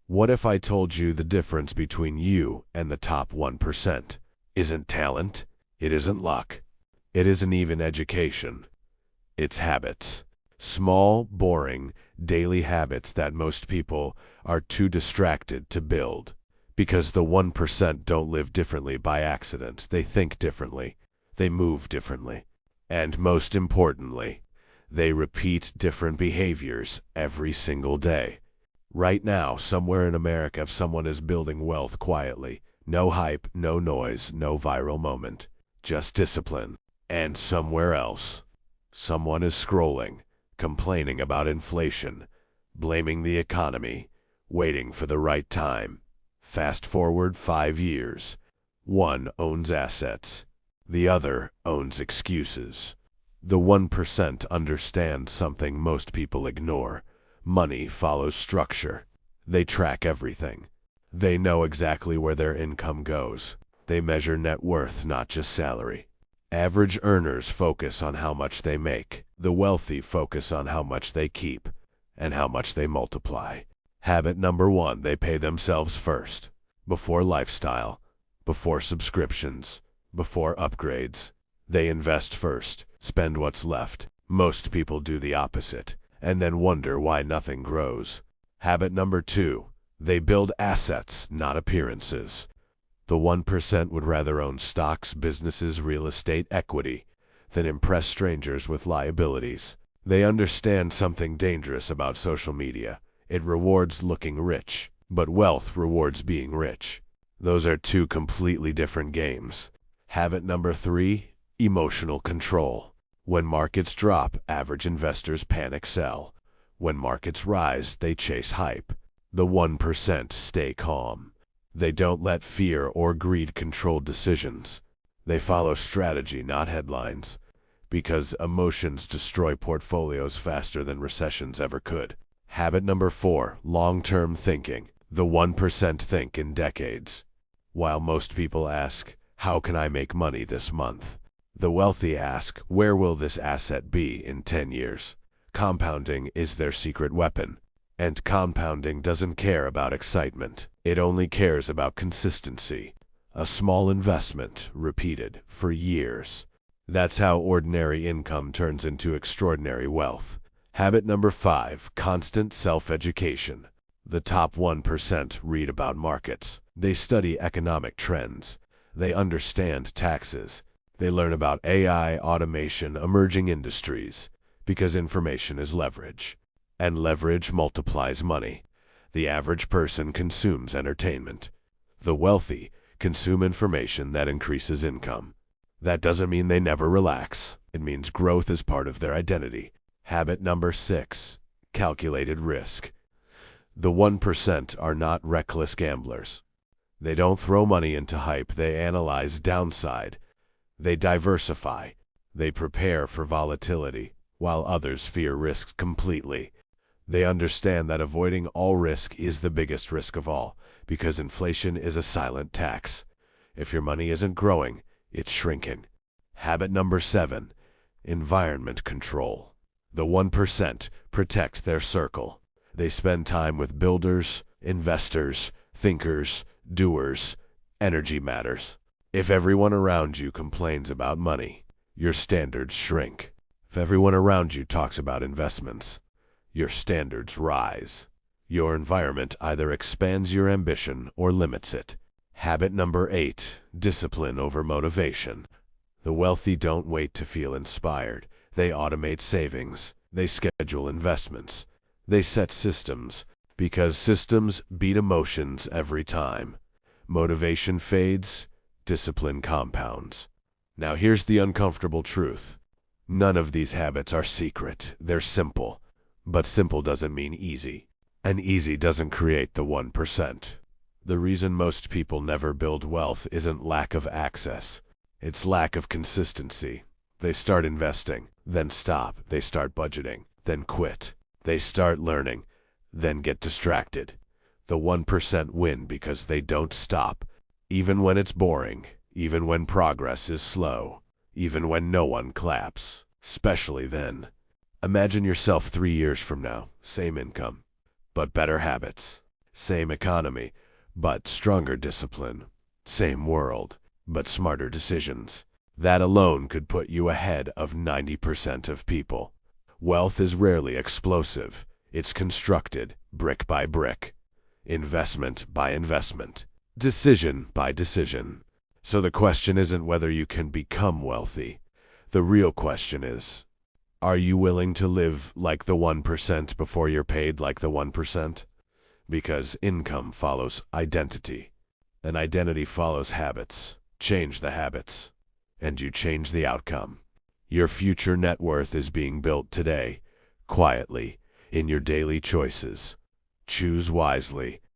What if I told you the difference between you and the top 1% isn't talent, it isn't luck, it isn't even education, it's habits. Small, boring, daily habits that most people are too distracted to build. Because the 1% don't live differently by accident, they think differently, they move differently, and most importantly, they repeat different behaviors every single day. Right now, somewhere in America, someone is building wealth quietly. No hype, no noise, no viral moment. Just discipline. And somewhere else, someone is scrolling, complaining about inflation, blaming the economy, waiting for the right time. Fast forward 5 years. One owns assets. The other owns excuses. The 1% understands something most people ignore. Money follows structure. They track everything. They know exactly where their income goes. They measure net worth, not just salary. Average earners focus on how much they make. The wealthy focus on how much they keep and how much they multiply. Habit number 1, they pay themselves first. Before lifestyle, before subscriptions, before upgrades. They invest first, spend what's left. Most people do the opposite, and then wonder why nothing grows. Habit number 2, they build assets, not appearances. The 1% would rather own stocks, businesses, real estate, equity, than impress strangers with liabilities. They understand something dangerous about social media. It rewards looking rich, but wealth rewards being rich. Those are two completely different games. Habit number 3, emotional control. When markets drop, average investors panic sell. When markets rise, they chase hype. The 1% stay calm. They don't let fear or greed control decisions. They follow strategy, not headlines, because emotions destroy portfolios faster than recessions ever could. Habit number 4, long-term thinking. The 1% think in decades. While most people ask, how can I make money this month? The wealthy ask, where will this asset be in 10 years? Compounding is their secret weapon. And compounding doesn't care about excitement. It only cares about consistency. A small investment, repeated for years. That's how ordinary income turns into extraordinary wealth. Habit number 5, constant self-education. The top 1% read about markets. They study economic trends. They understand taxes. They learn about AI, automation, emerging industries, because information is leverage. And leverage multiplies money. The average person consumes entertainment. The wealthy consume information that increases income. That doesn't mean they never relax. It means growth is part of their identity. Habit number 6, calculated risk. The 1% are not reckless gamblers. They don't throw money into hype. They analyze downside. They diversify. They prepare for volatility, while others fear risk completely. They understand that avoiding all risk is the biggest risk of all, because inflation is a silent tax. If your money isn't growing, it's shrinking. Habit number 7, environment control. The 1% protect their circle. They spend time with builders, investors, thinkers, doers. Energy matters. If everyone around you complains about money, your standards shrink. If everyone around you talks about investments, your standards rise. Your environment either expands your ambition or limits it. Habit number 8, discipline over motivation. The wealthy don't wait to feel inspired. They automate savings. They schedule investments. They set systems, because systems beat emotions every time. Motivation fades, discipline compounds. Now here's the uncomfortable truth. None of these habits are secret. They're simple. But simple doesn't mean easy. And easy doesn't create the 1%. The reason most people never build wealth isn't lack of access. It's lack of consistency. They start investing, then stop. They start budgeting, then quit. They start learning, then get distracted. The 1% win because they don't stop, even when it's boring, even when progress is slow, even when no one claps, especially then. Imagine yourself 3 years from now, same income, but better habits. Same economy, but stronger discipline. Same world, but smarter decisions. That alone could put you ahead of 90% of people. Wealth is rarely explosive. It's constructed brick by brick, investment by investment, decision by decision. So the question isn't whether you can become wealthy. The real question is, are you willing to live like the 1% before you're paid like the 1%? Because income follows identity, and identity follows habits. Change the habits, and you change the outcome. Your future net worth is being built today, quietly, in your daily choices. Choose wisely.